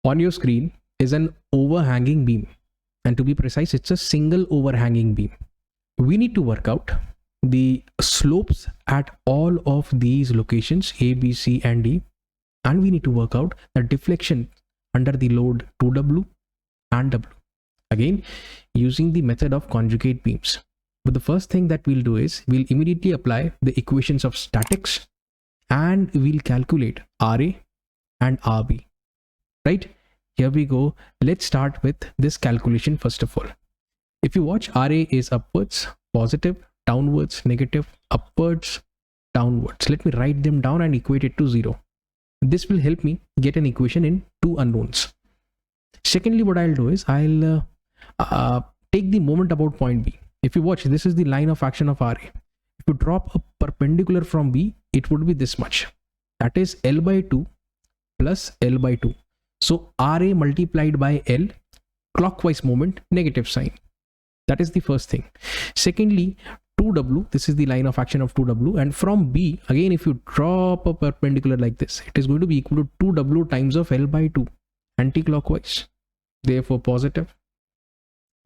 On your screen is an overhanging beam, and to be precise, it's a single overhanging beam. We need to work out the slopes at all of these locations A, B, C and D, and we need to work out the deflection under the load 2W and W, again using the method of conjugate beams. But the first thing that we'll do is we'll immediately apply the equations of statics and we'll calculate RA and RB. Right, here we go. Let's start with this calculation first of all. If you watch, RA is upwards, positive, downwards, negative, upwards, downwards. Let me write them down and equate it to 0. This will help me get an equation in two unknowns. Secondly, what I'll do is I'll take the moment about point B. If you watch, this is the line of action of RA. If you drop a perpendicular from B, it would be this much. That is L by 2 plus L by 2. So RA multiplied by L, clockwise moment, negative sign. That is the first thing. Secondly, 2W, this is the line of action of 2W, and from B, again, if you drop a perpendicular like this, it is going to be equal to 2W times of L by 2, anti-clockwise, therefore positive.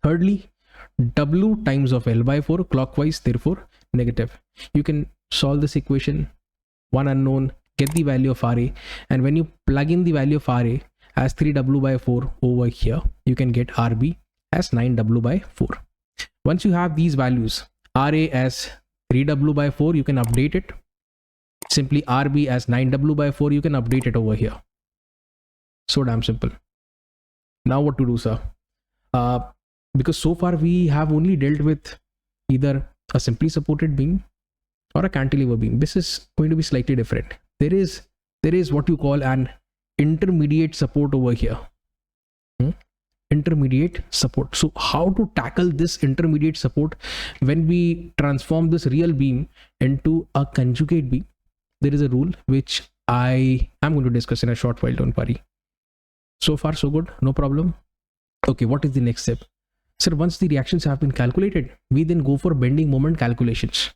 Thirdly, W times of L by 4, clockwise, therefore negative. You can solve this equation, one unknown, get the value of RA, and when you plug in the value of RA as 3W by 4 over here, you can get RB as 9W by 4. Once you have these values, RA as 3W by 4, you can update it. Simply RB as 9W by 4, you can update it over here. So damn simple. Now what to do, sir? Because so far we have only dealt with either a simply supported beam or a cantilever beam. This is going to be slightly different. There is what you call an intermediate support over here. Intermediate support. So how to tackle this intermediate support when we transform this real beam into a conjugate beam? There is a rule which I am going to discuss in a short while, don't worry. So far so good, no problem. Okay, what is the next step? Sir, once the reactions have been calculated, we then go for bending moment calculations.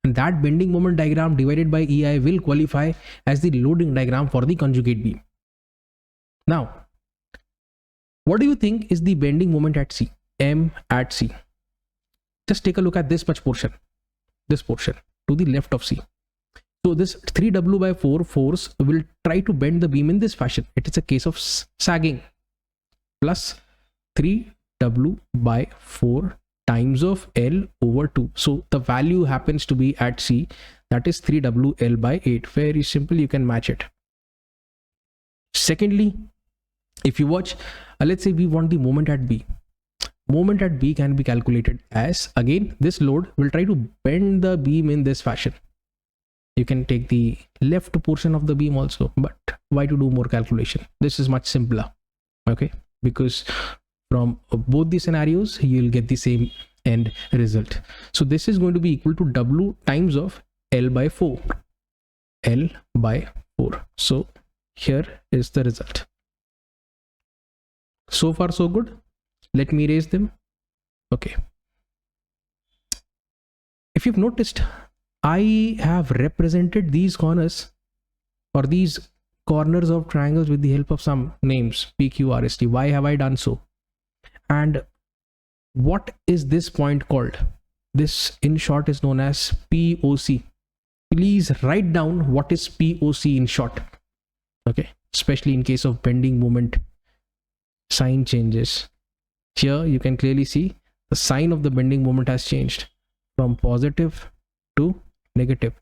And that bending moment diagram divided by EI will qualify as the loading diagram for the conjugate beam. Now, what do you think is the bending moment at C? M at C. Just take a look at this much portion. This portion to the left of C. So this 3W by 4 force will try to bend the beam in this fashion. It is a case of sagging. Plus 3W by 4 times of L over 2. So the value happens to be at C. That is 3WL by 8. Very simple. You can match it. Secondly, if you watch, let's say we want the moment at B. Moment at B can be calculated as, again, this load will try to bend the beam in this fashion. You can take the left portion of the beam also, but why to do more calculation? This is much simpler, okay? Because from both the scenarios, you'll get the same end result. So this is going to be equal to W times of L by 4. L by 4. So here is the result. So far so good. Let me erase them. Okay. If you've noticed, I have represented these corners or these corners of triangles with the help of some names, P, Q, R, S, T. Why have I done so? And what is this point called? This in short is known as POC. Please write down what is POC in short. Okay, especially in case of bending moment, sign changes. Here you can clearly see the sign of the bending moment has changed from positive to negative.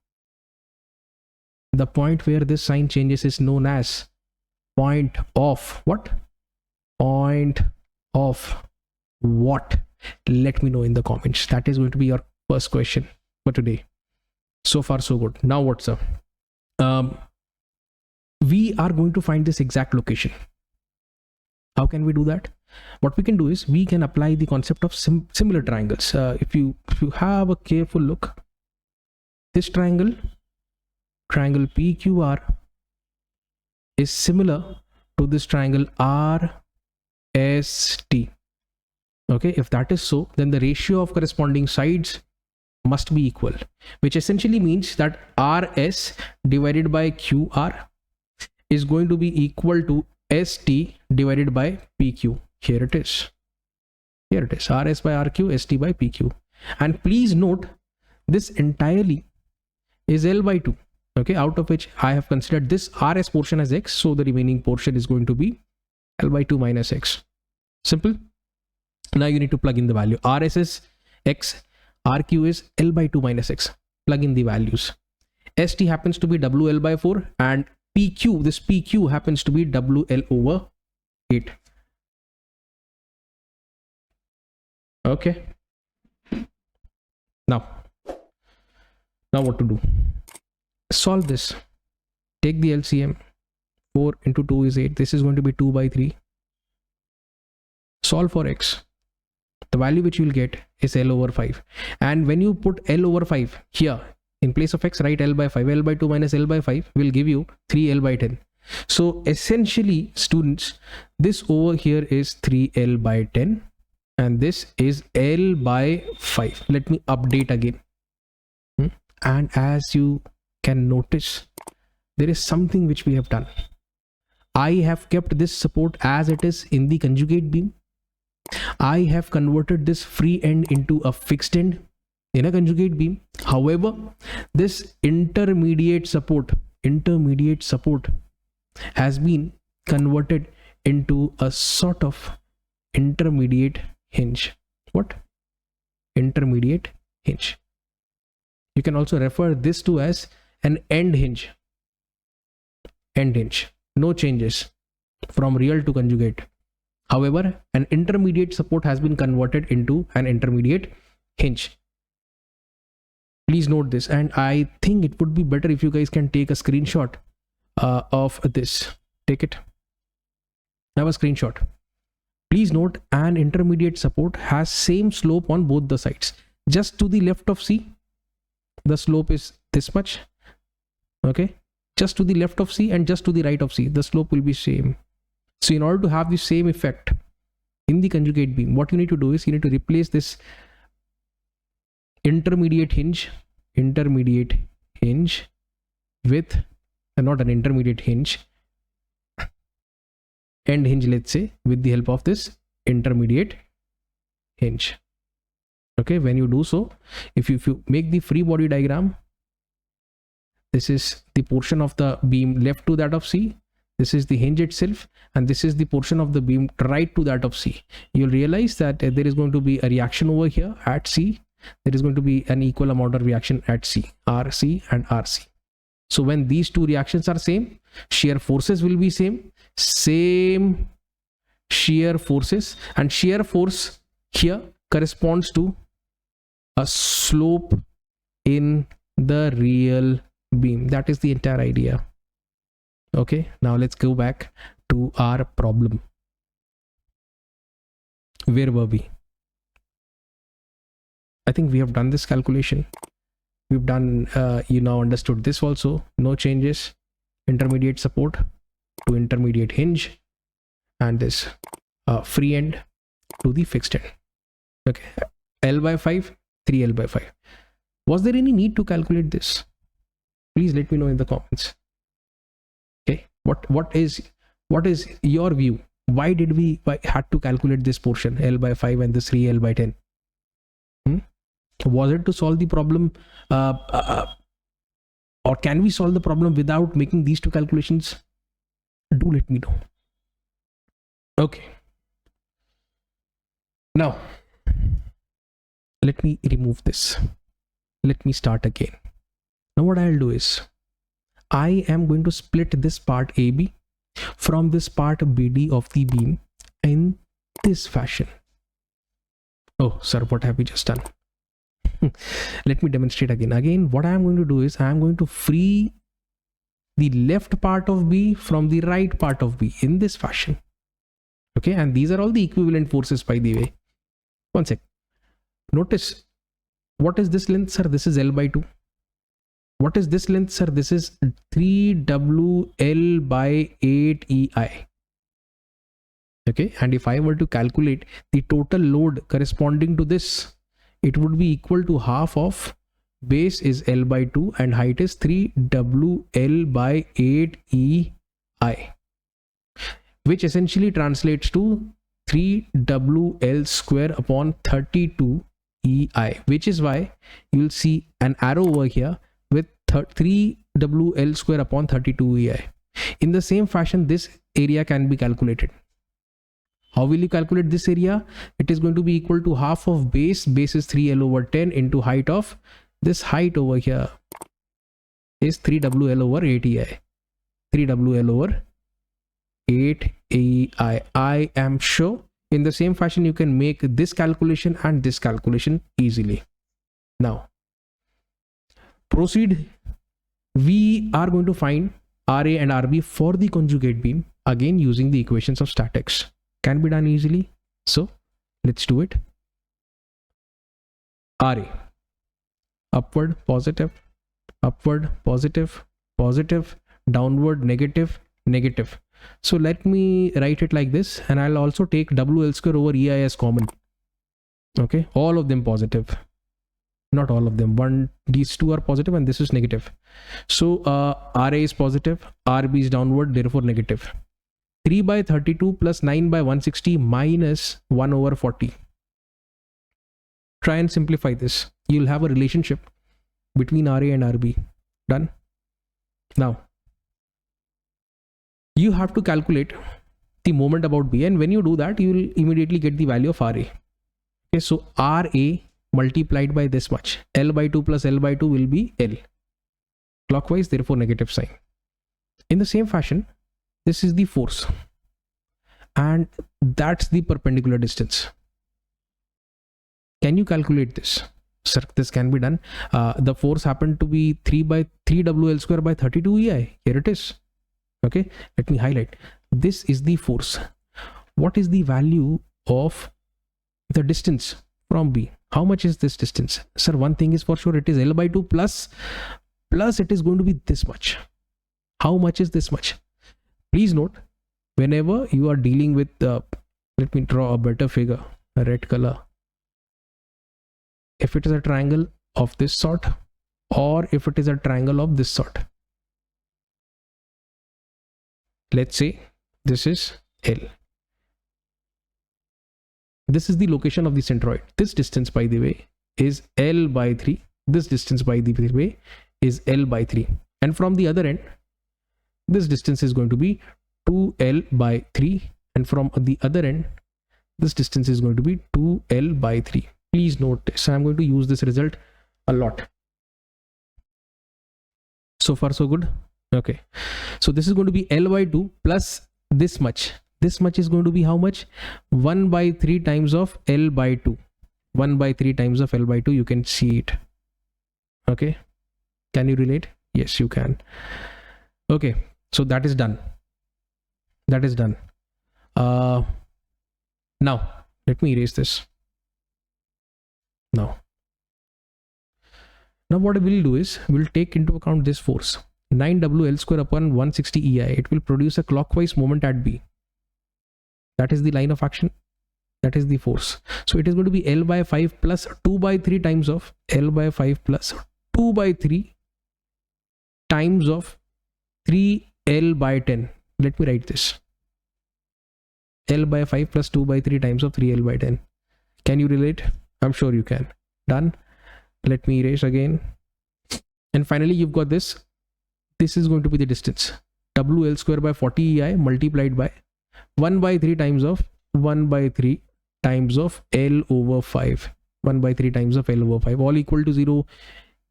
The point where this sign changes is known as point of what? Point of what? Let me know in the comments. That is going to be your first question for today. So far so good. Now what's up? We are going to find this exact location. How can we do that? What we can do is we can apply the concept of similar triangles. If you have a careful look, this triangle PQR is similar to this triangle RST. Okay, if that is so, then the ratio of corresponding sides must be equal, which essentially means that RS divided by QR is going to be equal to ST divided by PQ. Here it is. Here it is. RS by RQ, ST by PQ. And please note, this entirely is L by 2. Okay, out of which I have considered this RS portion as X. So the remaining portion is going to be L by 2 minus X. Simple. Now you need to plug in the value. RS is X. RQ is L by 2 minus X. Plug in the values. ST happens to be WL by 4 and PQ, this PQ happens to be WL over 8. Okay. Now what to do? Solve this. Take the LCM. 4 into 2 is 8. This is going to be 2 by 3. Solve for X. The value which you will get is L over 5. And when you put L over 5 here, in place of X, write L by 5. L by 2 minus L by 5 will give you 3L by 10. So essentially, students, this over here is 3L by 10. And this is L by 5. Let me update again. And as you can notice, there is something which we have done. I have kept this support as it is in the conjugate beam. I have converted this free end into a fixed end in a conjugate beam. However, this intermediate support has been converted into a sort of intermediate hinge. What? Intermediate hinge. You can also refer this to as an end hinge. End hinge. No changes from real to conjugate. However, an intermediate support has been converted into an intermediate hinge. Please note this, and I think it would be better if you guys can take a screenshot of this. Take it. Have a screenshot. Please note, an intermediate support has same slope on both the sides. Just to the left of C, the slope is this much. Okay, just to the left of C and just to the right of C, the slope will be same. So in order to have the same effect in the conjugate beam, what you need to do is you need to replace this intermediate hinge with not an intermediate hinge, end hinge, let's say, with the help of this intermediate hinge. Okay, when you do so, if you make the free body diagram, this is the portion of the beam left to that of C, this is the hinge itself, and this is the portion of the beam right to that of C. You'll realize that there is going to be a reaction over here at C. There is going to be an equal amount of reaction at C, RC and RC. So when these two reactions are same, shear forces will be same shear forces, and shear force here corresponds to a slope in the real beam. That is the entire idea. Okay, now let's go back to our problem. Where were we? I think we have done this calculation. We've done, you now understood this also. No changes. Intermediate support to intermediate hinge, and this free end to the fixed end. Okay, L by 5, 3L by 5. Was there any need to calculate this? Please let me know in the comments. Okay, what is your view? Why did we had to calculate this portion L by 5 and this 3L by 10? Was it to solve the problem, or can we solve the problem without making these two calculations? Do let me know. Okay, now let me remove this. Let me start again. Now what I'll do is I am going to split this part AB from this part BD of the beam in this fashion. Oh sir, what have we just done? Let me demonstrate again. What I am going to do is I am going to free the left part of B from the right part of B in this fashion. Okay, and these are all the equivalent forces, by the way. One sec. Notice, what is this length, sir? This is L by 2. What is this length, sir? This is 3WL by 8EI. Okay, and if I were to calculate the total load corresponding to this, it would be equal to half of base is L by 2 and height is 3WL by 8EI. which essentially translates to 3WL square upon 32 EI, which is why you'll see an arrow over here with 3WL square upon 32 EI. In the same fashion, this area can be calculated. How will you calculate this area? It is going to be equal to half of base. Base is 3L over 10 into height of this height over here is 3WL over 8 EI. 3WL over 8 EI. I am sure in the same fashion you can make this calculation and this calculation easily. Now proceed. We are going to find RA and RB for the conjugate beam, again using the equations of statics. Can be done easily, so let's do it. RA, upward positive, upward positive, positive, downward negative, negative. So let me write it like this, and I'll also take WL square over EI as common. Okay, all of them positive, not all of them. These two are positive and this is negative. So RA is positive, RB is downward, therefore negative. 3 by 32 plus 9 by 160 minus 1 over 40. Try and simplify this. You'll have a relationship between RA and RB. Done. Now you have to calculate the moment about B, and when you do that, you will immediately get the value of RA. Okay, so RA multiplied by this much, L by 2 plus L by 2 will be L. Clockwise, therefore negative sign. In the same fashion, this is the force, and that's the perpendicular distance. Can you calculate this? Sir, this can be done. The force happened to be 3WL square by 32 EI. Here it is. Okay, let me highlight. This is the force. What is the value of the distance from B? How much is this distance? Sir, one thing is for sure, it is L by 2 plus it is going to be this much. How much is this much? Please note, whenever you are dealing with let me draw a better figure, a red color. If it is a triangle of this sort, or if it is a triangle of this sort, let's say this is L. This is the location of the centroid. This distance, by the way, is L by 3. This distance, by the way, is L by 3. And from the other end, this distance is going to be 2L by 3. And from the other end, this distance is going to be 2L by 3. Please note this. I'm going to use this result a lot. So far, so good. Okay. So this is going to be L by 2 plus this much. This much is going to be how much? 1 by 3 times of L by 2. 1 by 3 times of L by 2. You can see it. Okay. Can you relate? Yes, you can. Okay. So that is done. That is done. Now, let me erase this. Now what we'll do is we'll take into account this force. 9WL square upon 160 EI. It will produce a clockwise moment at B. That is the line of action. That is the force. So it is going to be L by 5 plus 2 by 3 times of L by 5 plus 2 by 3 times of 3L by 10. Let me write this. L by 5 plus 2 by 3 times of 3L by 10. Can you relate? I'm sure you can. Done. Let me erase again. And finally, you've got this. This is going to be the distance. WL square by 40 EI multiplied by 1 by 3 times of 1 by 3 times of L over 5. 1 by 3 times of L over 5. All equal to 0.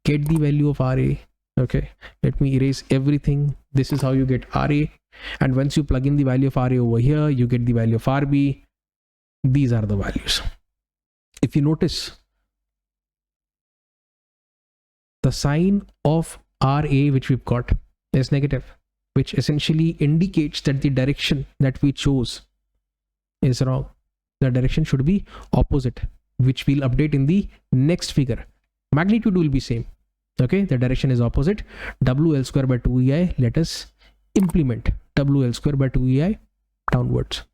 Get the value of RA. Okay. Let me erase everything. This is how you get RA. And once you plug in the value of RA over here, you get the value of RB. These are the values. If you notice, the sign of RA which we've got is negative, which essentially indicates that the direction that we chose is wrong. The direction should be opposite, which we'll update in the next figure. Magnitude will be same. Okay, the direction is opposite. WL square by 2 EI. Let us implement WL square by 2 EI downwards.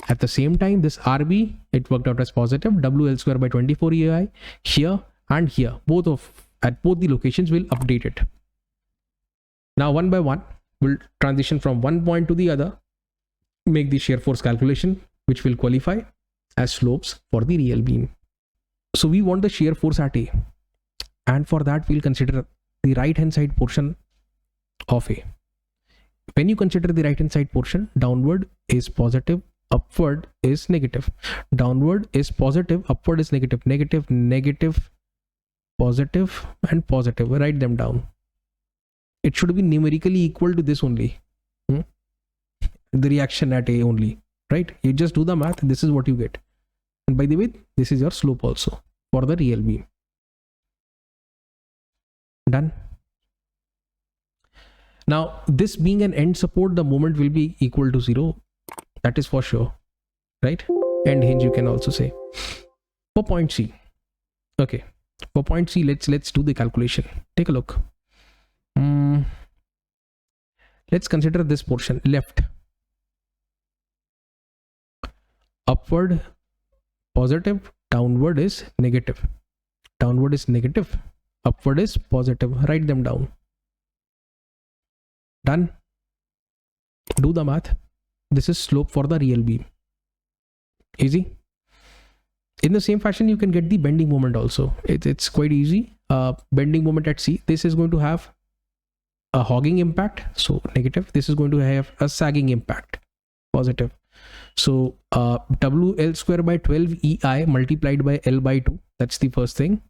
At the same time, this RB, it worked out as positive. WL square by 24 EI here and here. At both the locations will update it. Now one by one, we'll transition from one point to the other. make the shear force calculation, which will qualify as slopes for the real beam. So we want the shear force at A, and for that we'll consider the right hand side portion of A. When you consider the right hand side portion, downward is positive, upward is negative. Downward is positive, upward is negative. Negative, negative, positive, and positive. Write them down. It should be numerically equal to this only. The reaction at A only, right? You just do the math. This is what you get. And by the way, this is your slope also for the real beam. Done. Now, this being an end support, the moment will be equal to 0. That is for sure, right? End hinge, you can also say. For point C, okay. For point C, let's do the calculation. Take a look. Let's consider this portion left. Upward positive, downward is negative. Downward is negative, upward is positive. Write them down. Done. Do the math. This is slope for the real beam. Easy. In the same fashion, you can get the bending moment also. It's quite easy. Bending moment at C. This is going to have a hogging impact, so negative. This is going to have a sagging impact, positive. So WL square by 12 EI multiplied by L by 2. That's the first thing.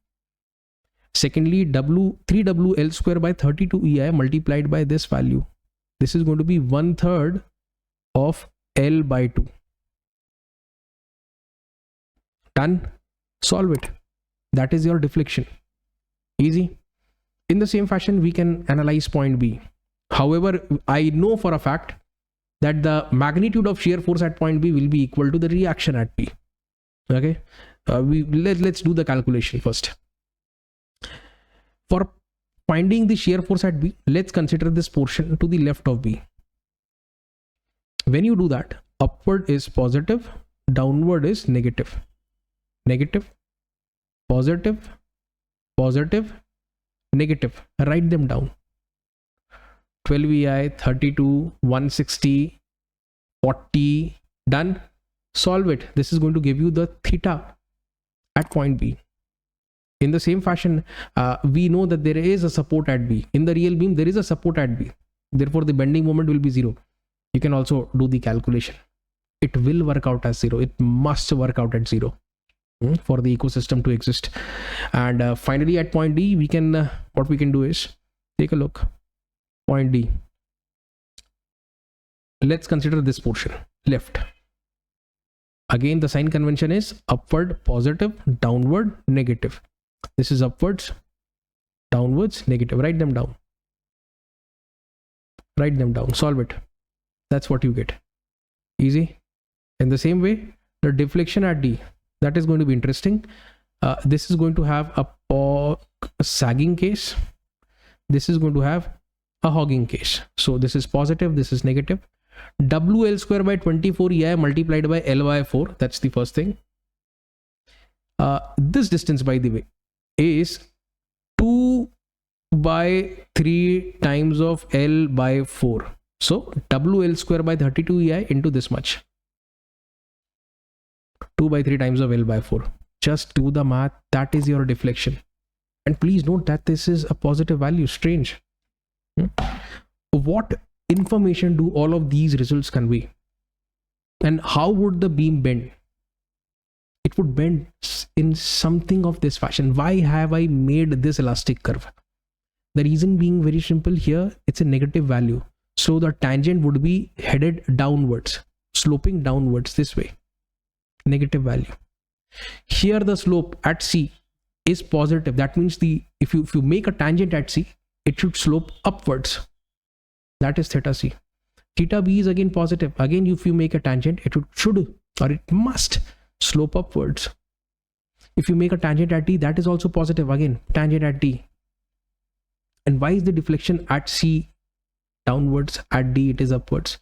Secondly, 3WL square by 32 EI multiplied by this value. This is going to be 1/3 of L by 2. Done. Solve it. That is your deflection. Easy. In the same fashion, we can analyze point B. However, I know for a fact that the magnitude of shear force at point B will be equal to the reaction at B. Okay. Let's do the calculation first. For finding the shear force at B, let's consider this portion to the left of B. When you do that, upward is positive, downward is negative. Negative, positive, positive, negative. Write them down. 12 EI, 32, 160, 40. Done. Solve it. This is going to give you the theta at point B. In the same fashion, we know that there is a support at B. In the real beam, there is a support at B. Therefore, the bending moment will be 0. You can also do the calculation. It will work out as 0. It must work out at 0 for the ecosystem to exist. And finally, at point D, we can what we can do is take a look. Point D. Let's consider this portion left. Again, the sign convention is upward positive, downward negative. This is upwards, downwards, negative. Write them down. Write them down. Solve it. That's what you get. Easy. In the same way, the deflection at D, that is going to be interesting. This is going to have a sagging case. This is going to have a hogging case. So this is positive, this is negative. WL square by 24 EI multiplied by L by 4. That's the first thing. This distance, by the way, is 2 by 3 times of L by 4. So WL square by 32 EI into this much. 2 by 3 times of L by 4. Just do the math. That is your deflection. And please note that this is a positive value. Strange. What information do all of these results convey? And how would the beam bend? It would bend in something of this fashion. Why have I made this elastic curve? The reason being very simple here. It's a negative value. So the tangent would be headed downwards, sloping downwards this way. Negative value. Here the slope at C is positive. That means if you make a tangent at C, it should slope upwards. That is theta C. Theta B is again positive. Again, if you make a tangent, it should or it must slope upwards. If you make a tangent at D, that is also positive. Again, tangent at D. And why is the deflection at C downwards? At D, it is upwards.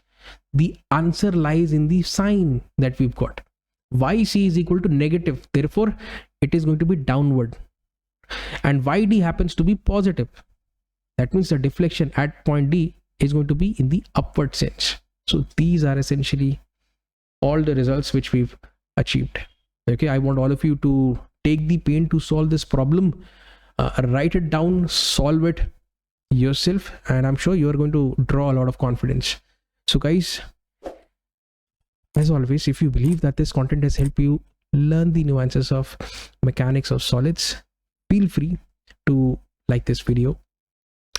The answer lies in the sign that we've got. YC is equal to negative. Therefore, it is going to be downward. And YD happens to be positive. That means the deflection at point D is going to be in the upward sense. So these are essentially all the results which we've achieved. Okay, I want all of you to take the pain to solve this problem, write it down, solve it yourself, and I'm sure you're going to draw a lot of confidence. So guys, as always, if you believe that this content has helped you learn the nuances of mechanics of solids, feel free to like this video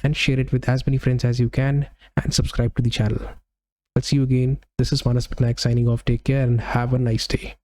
and share it with as many friends as you can, and subscribe to the channel. I'll see you again. This is Manas Patnaik signing off. Take care and have a nice day.